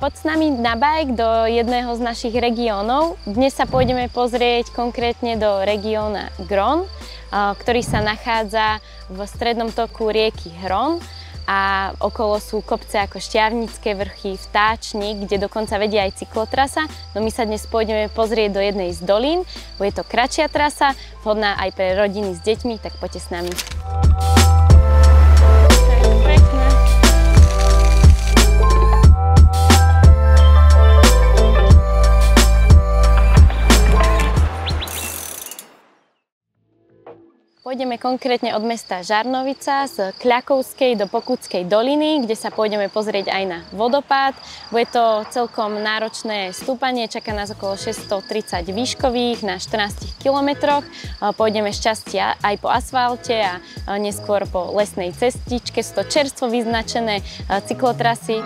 Poď s nami na bajk do jedného z našich regiónov. Dnes sa pôjdeme pozrieť konkrétne do regióna Gron, ktorý sa nachádza v strednom toku rieky Hron a okolo sú kopce ako Štiavnické vrchy, Vtáčnik, kde dokonca vedia aj cyklotrasa. No my sa dnes pôjdeme pozrieť do jednej z dolín, bude to kratšia trasa, vhodná aj pre rodiny s deťmi, tak poďte s nami. Pôjdeme konkrétne od mesta Žarnovica z Kľakovskej do Pokutskej doliny, kde sa pôjdeme pozrieť aj na vodopád. Bude to celkom náročné stúpanie, čaká nás okolo 630 výškových na 14 kilometroch. Pôjdeme šťastia aj po asfalte a neskôr po lesnej cestičke. Sú to čerstvo vyznačené cyklotrasy.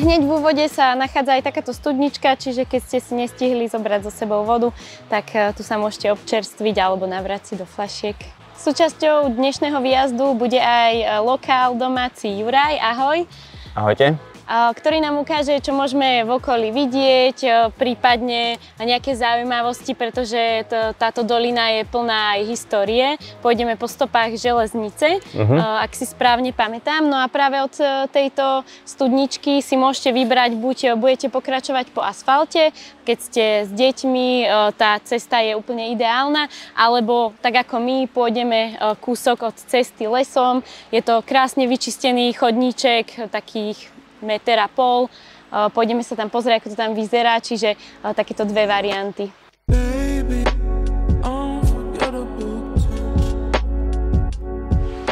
Hneď v úvode sa nachádza aj takáto studnička, čiže keď ste si nestihli zobrať so sebou vodu, tak tu sa môžete občerstviť alebo navrať si do fľašiek. Súčasťou dnešného výjazdu bude aj lokál domáci Juraj. Ahoj. Ahojte. Ktorý nám ukáže, čo môžeme v okolí vidieť, prípadne nejaké zaujímavosti, pretože táto dolina je plná aj histórie. Pôjdeme po stopách železnice, ak si správne pamätám. No a práve od tejto studničky si môžete vybrať, buď budete pokračovať po asfalte, keď ste s deťmi, tá cesta je úplne ideálna, alebo tak ako my pôjdeme kúsok od cesty lesom. Je to krásne vyčistený chodníček, takých 1,5 metra. Pôjdeme sa tam pozrieť, ako to tam vyzerá, čiže takéto dve varianty.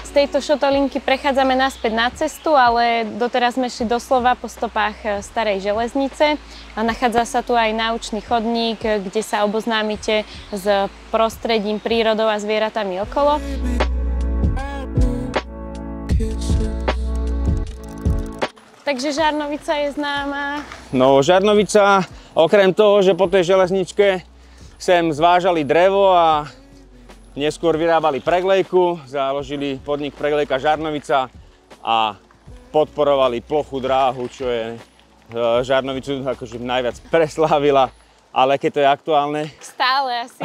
Z tejto šotolinky prechádzame naspäť na cestu, ale doteraz sme šli doslova po stopách starej železnice. Nachádza sa tu aj náučný chodník, kde sa oboznámite s prostredím, prírodou a zvieratami okolo. Takže Žarnovica je známa. No, Žarnovica, okrem toho, že po tej železničke sem zvážali drevo a neskôr vyrábali preglejku, založili podnik Preglejka Žarnovica a podporovali plochú dráhu, čo je Žarnovicu akože najviac preslávila, ale keď to je aktuálne. Stále asi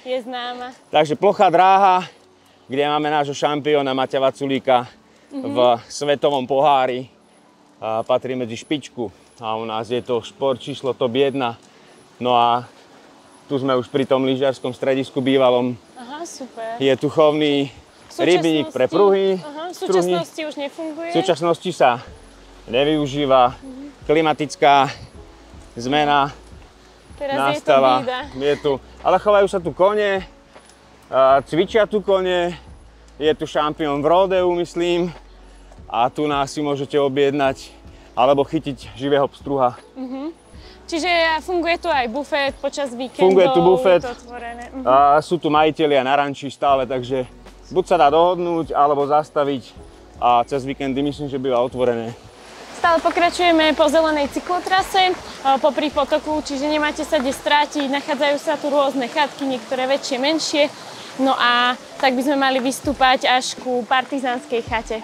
je známa. Takže plochá dráha, kde máme nášho šampióna Maťa Vaculíka v svetovom pohári. A patrí medzi špičku a u nás je to šport číslo top 1. No a tu sme už pri tom lyžiarskom stredisku bývalom. Aha, super. Je tu chovný rybník pre pruhy. Aha, v súčasnosti už nefunguje? V súčasnosti sa nevyužíva. Klimatická zmena nastala. Je tu, ale chovajú sa tu kone, cvičia tu kone, je tu šampión v rodeu, myslím. A tu nás si môžete objednať alebo chytiť živého pstruha. Čiže funguje tu aj bufet počas víkendov? Funguje tu bufet. A sú tu majitelia na ranči stále, takže buď sa dá dohodnúť alebo zastaviť a cez víkendy myslím, že býva otvorené. Stále pokračujeme po zelenej cyklotrase popri potoku, čiže nemáte sa kde strátiť. Nachádzajú sa tu rôzne chatky, niektoré väčšie, menšie. No a tak by sme mali vystúpať až ku partizánskej chate.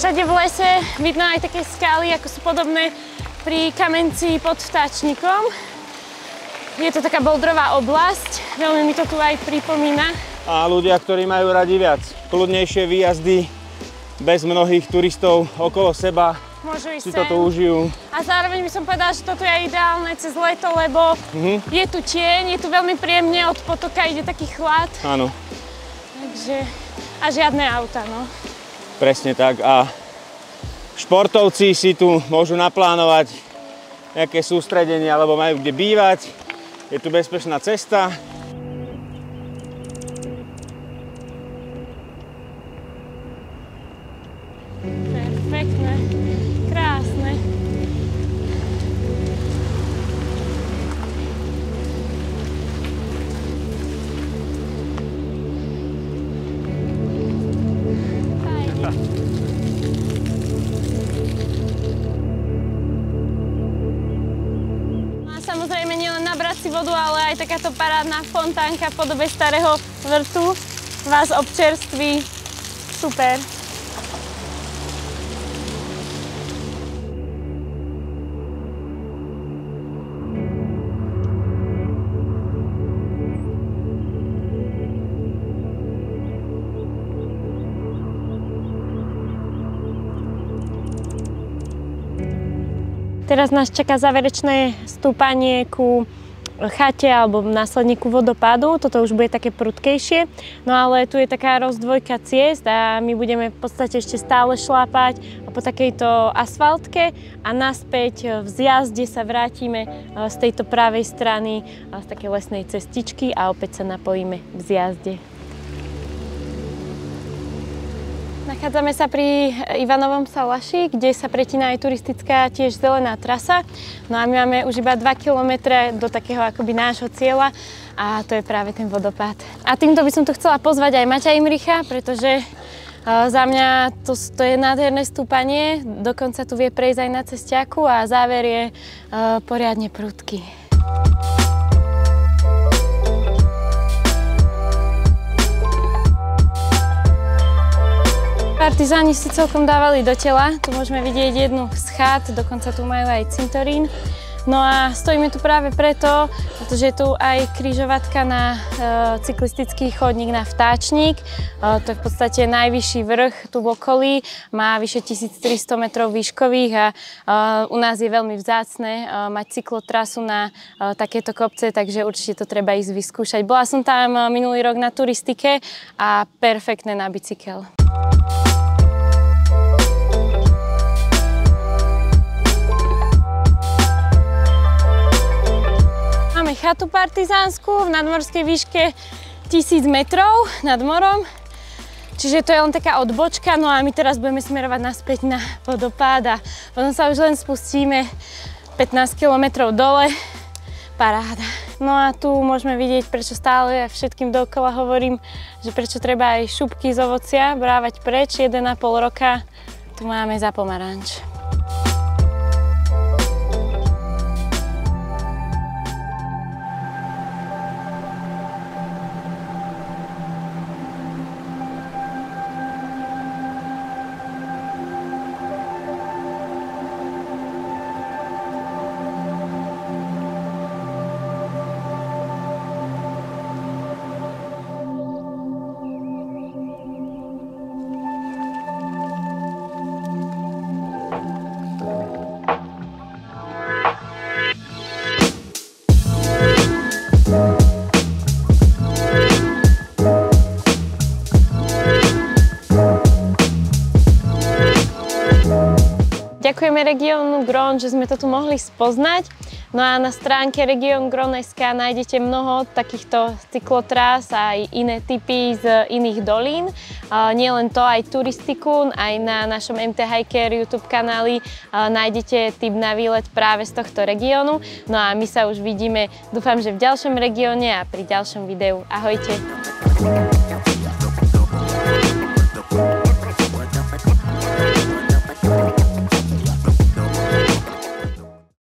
Všade v lese vidno aj také skály, ako sú podobné pri Kamenci pod Vtáčnikom. Je to taká boldrová oblasť, veľmi mi to tu aj pripomína. A ľudia, ktorí majú radi viac kľudnejšie výjazdy, bez mnohých turistov okolo seba, si toto užijú. A zároveň by som povedala, že toto je ideálne cez leto, lebo je tu tieň, je tu veľmi príjemne, od potoka ide taký chlad. Áno. Takže, a žiadne auta, no. Presne tak. A športovci si tu môžu naplánovať nejaké sústredenie alebo majú kde bývať. Je tu bezpečná cesta. Perfektné, krásne. si vodu, ale aj takáto parádna fontánka v podobe starého vrtu vás občerství. Super. Teraz nás čaká záverečné stúpanie ku chate alebo následne ku vodopádu. Toto už bude také prudkejšie. No ale tu je taká rozdvojka ciest a my budeme v podstate ešte stále šlápať po takejto asfaltke a naspäť v zjazde sa vrátime z tejto pravej strany z takej lesnej cestičky a opäť sa napojíme v zjazde. Nachádzame sa pri Ivanovom Salaši, kde sa pretína aj turistická tiež zelená trasa. No a my máme už iba 2 kilometre do takého akoby nášho cieľa a to je práve ten vodopád. A týmto by som tu chcela pozvať aj Maťa Imricha, pretože za mňa to je nádherné stúpanie, dokonca tu vie prejsť aj na cestiaku a záver je poriadne prudký. Partizáni si celkom dávali do tela, tu môžeme vidieť jednu z chát, dokonca tu majú aj cintorín. No a stojíme tu práve preto, pretože je tu aj križovatka na cyklistický chodník na Vtáčnik. To je v podstate najvyšší vrch tu v okolí, má vyše 1300 metrov výškových a u nás je veľmi vzácne mať cyklotrasu na takéto kopce, takže určite to treba ísť vyskúšať. Bola som tam minulý rok na turistike a perfektné na bicykel. Máme chatu partizánsku v nadmorskej výške 1000 metrov nad morom, čiže to je len taká odbočka, no a my teraz budeme smerovať naspäť na vodopád a potom sa už len spustíme 15 km dole, paráda. No a tu môžeme vidieť, prečo stále všetkým dookola hovorím, že prečo treba aj šupky z ovocia brávať preč, 1,5 roka tu máme za pomaranč. Ďakujeme regiónu Gróns, že sme to tu mohli spoznať. No a na stránke region.gron.sk nájdete mnoho takýchto cyklotrás a aj iné typy z iných dolín. Nie len to, aj turistiku, aj na našom MT Hiker YouTube kanáli nájdete tip na výlet práve z tohto regiónu. No a my sa už vidíme, dúfam, že v ďalšom regióne a pri ďalšom videu. Ahojte!